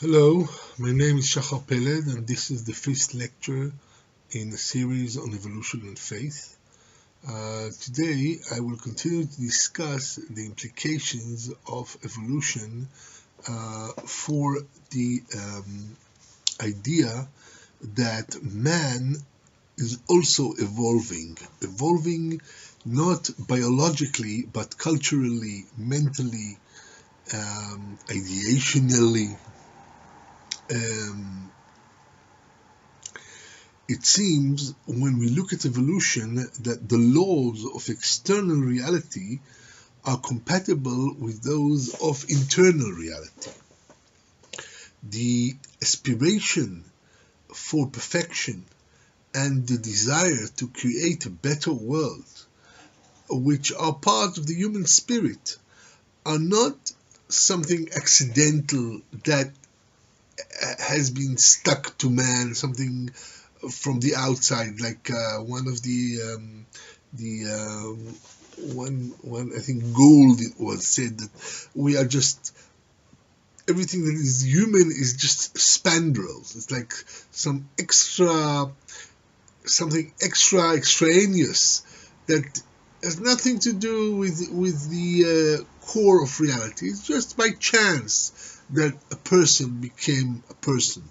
Hello, my name is Shachar Peled, and this is the fifth lecture in a series on evolution and faith. Today, I will continue to discuss the implications of evolution for the idea that man is also evolving not biologically, but culturally, mentally, ideationally. Um, It seems when we look at evolution that the laws of external reality are compatible with those of internal reality. The aspiration for perfection and the desire to create a better world, which are part of the human spirit, are not something accidental that has been stuck to man, something from the outside, like one of the one I think Gould it was said that we are just everything that is human is just spandrels. It's like some something extraneous that has nothing to do with the core of reality. It's just by chance that a person became a person.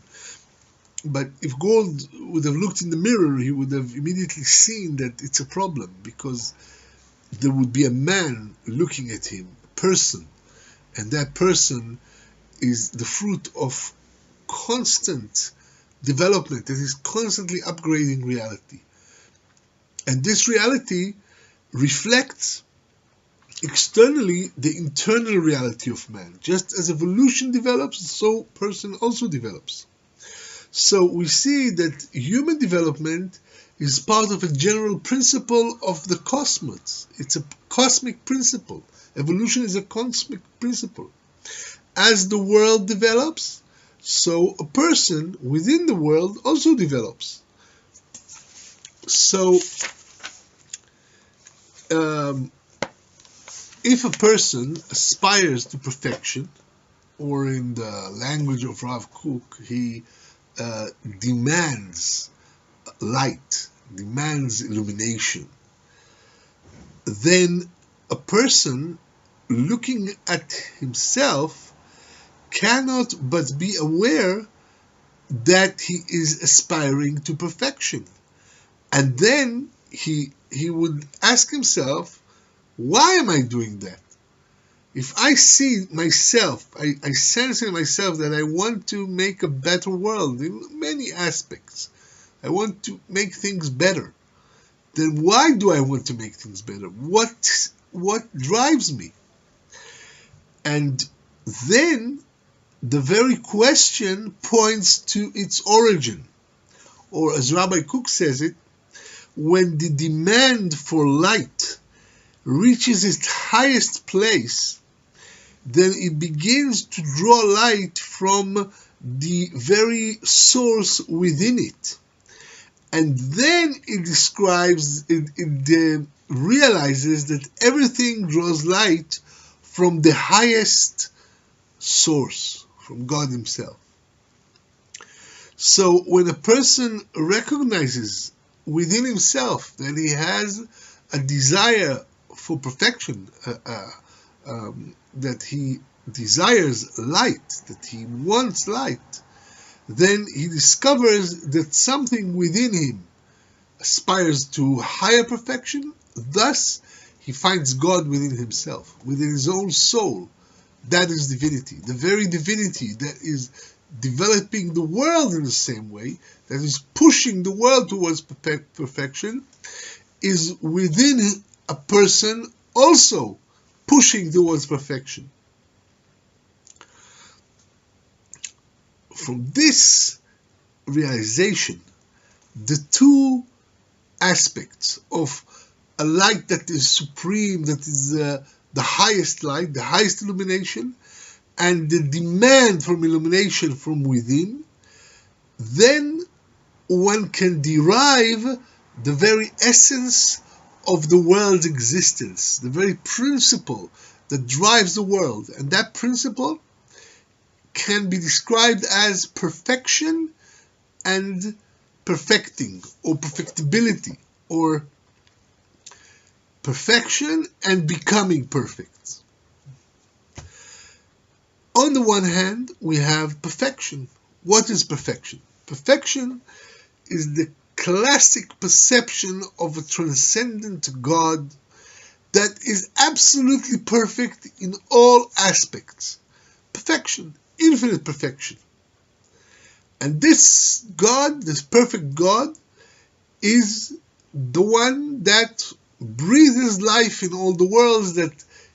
But if Gould would have looked in the mirror, he would have immediately seen that it's a problem, because there would be a man looking at him, a person, and that person is the fruit of constant development that is constantly upgrading reality. And this reality reflects externally the internal reality of man. Just as evolution develops, so person also develops. So we see that human development is part of a general principle of the cosmos. It's a cosmic principle. Evolution is a cosmic principle. As the world develops, so a person within the world also develops. So if a person aspires to perfection, or in the language of Rav Kook, he demands light, demands illumination, then a person looking at himself cannot but be aware that he is aspiring to perfection. And then he would ask himself, why am I doing that? If I see myself, I sense in myself that I want to make a better world in many aspects. I want to make things better. Then why do I want to make things better? What drives me? And then the very question points to its origin. Or as Rabbi Kook says it, when the demand for light reaches its highest place, then it begins to draw light from the very source within it. And then it realizes that everything draws light from the highest source, from God himself. So when a person recognizes within himself that he has a desire for perfection, that he desires light, that he wants light, then he discovers that something within him aspires to higher perfection. Thus, he finds God within himself, within his own soul. That is divinity, the very divinity that is developing the world in the same way, that is pushing the world towards perfection, is within a person also pushing towards perfection. From this realization, the two aspects of a light that is supreme, that is the highest light, the highest illumination, and the demand for illumination from within, then one can derive the very essence of the world's existence, the very principle that drives the world. And that principle can be described as perfection and perfecting, or perfectibility, or perfection and becoming perfect. On the one hand, we have perfection. What is perfection? Perfection is the classic perception of a transcendent God that is absolutely perfect in all aspects. Perfection, infinite perfection. And this God, this perfect God, is the one that breathes life in all the worlds, that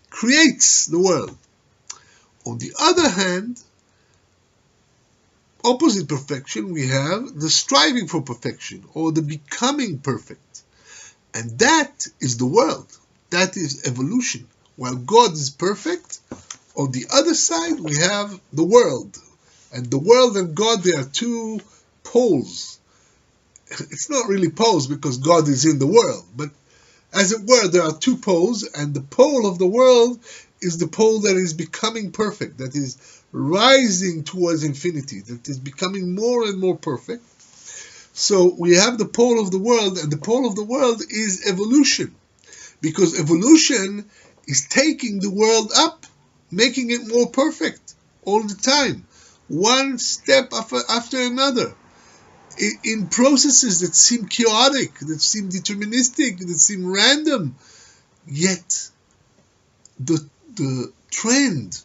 creates the world. On the other hand, opposite perfection, we have the striving for perfection, or the becoming perfect. And that is the world. That is evolution. While God is perfect, on the other side we have the world. And the world and God, they are two poles. It's not really poles because God is in the world, but as it were, there are two poles, and the pole of the world is the pole that is becoming perfect, that is rising towards infinity, that is becoming more and more perfect. So we have the pole of the world, and the pole of the world is evolution, because evolution is taking the world up, making it more perfect all the time, one step after another, in processes that seem chaotic, that seem deterministic, that seem random, yet the trend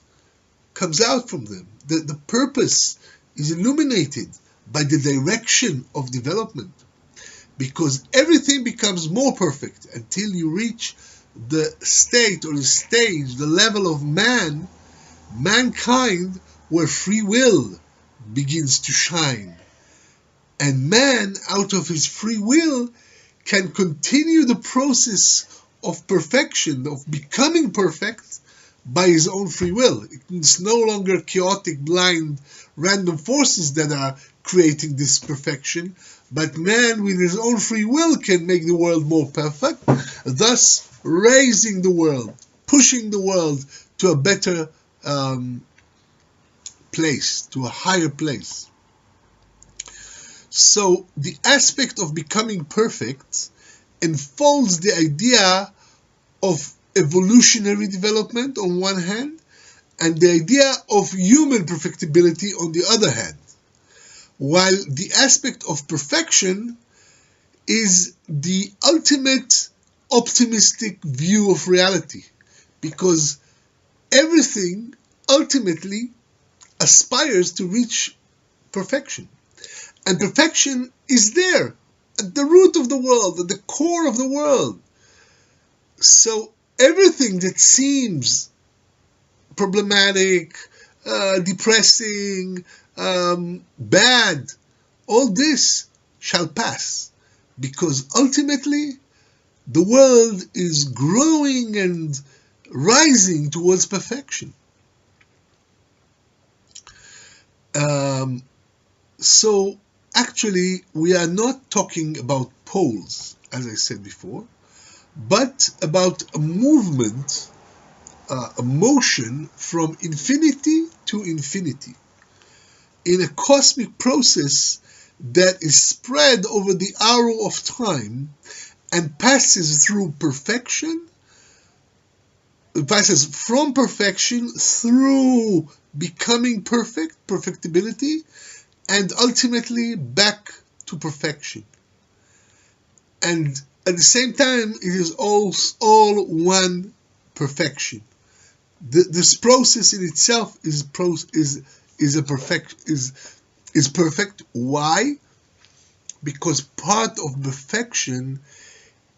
comes out from them. The purpose is illuminated by the direction of development, because everything becomes more perfect until you reach the state or the stage, the level of mankind, where free will begins to shine. And man, out of his free will, can continue the process of perfection, of becoming perfect, by his own free will. It's no longer chaotic, blind, random forces that are creating this perfection, but man, with his own free will, can make the world more perfect, thus raising the world, pushing the world to a better place, to a higher place. So the aspect of becoming perfect enfolds the idea of evolutionary development on one hand, and the idea of human perfectibility on the other hand, while the aspect of perfection is the ultimate optimistic view of reality, because everything ultimately aspires to reach perfection. And perfection is there, at the root of the world, at the core of the world. So everything that seems problematic, depressing, bad, all this shall pass, because ultimately the world is growing and rising towards perfection. So actually, we are not talking about poles, as I said before, but about a movement, a motion from infinity to infinity, in a cosmic process that is spread over the arrow of time and passes through perfection, passes from perfection through becoming perfect, perfectibility, and ultimately back to perfection. And at the same time, it is all one perfection. This process in itself is perfect. Why? Because part of perfection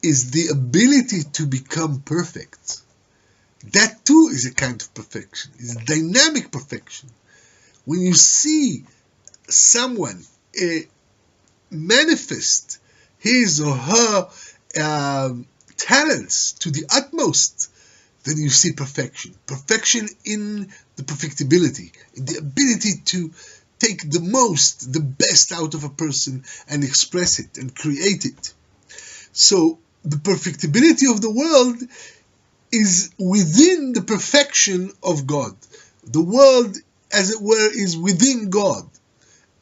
is the ability to become perfect. That too is a kind of perfection. It's dynamic perfection. When you see someone manifest his or her talents to the utmost, then you see perfection. Perfection in the perfectibility, in the ability to take the best out of a person and express it and create it. So the perfectibility of the world is within the perfection of God. The world as it were, is within God.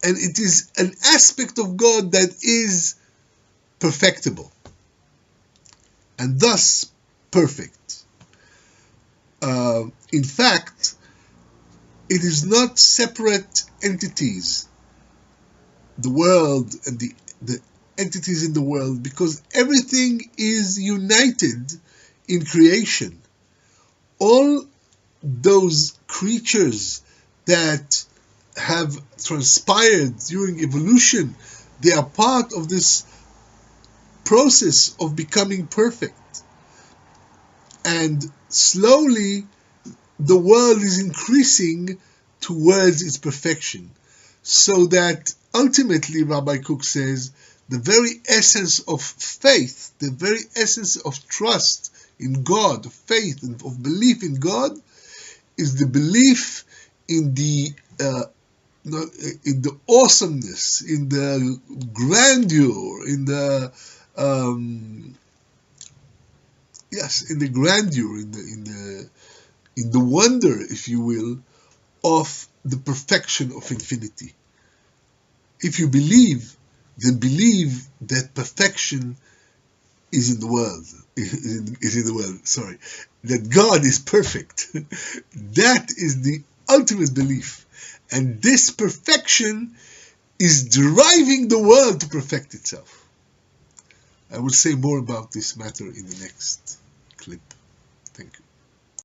And it is an aspect of God that is perfectible, and thus perfect. In fact, it is not separate entities, the world and the entities in the world, because everything is united in creation. All those creatures that have transpired during evolution, they are part of this process of becoming perfect. And slowly the world is increasing towards its perfection, so that ultimately, Rabbi Kook says, the very essence of faith, the very essence of trust in God, of faith and of belief in God, is the belief in the awesomeness, in the grandeur, in the grandeur, in the wonder, if you will, of the perfection of infinity. If you believe, then believe that perfection is in the world. That God is perfect. That is the ultimate belief. And this perfection is driving the world to perfect itself. I will say more about this matter in the next clip.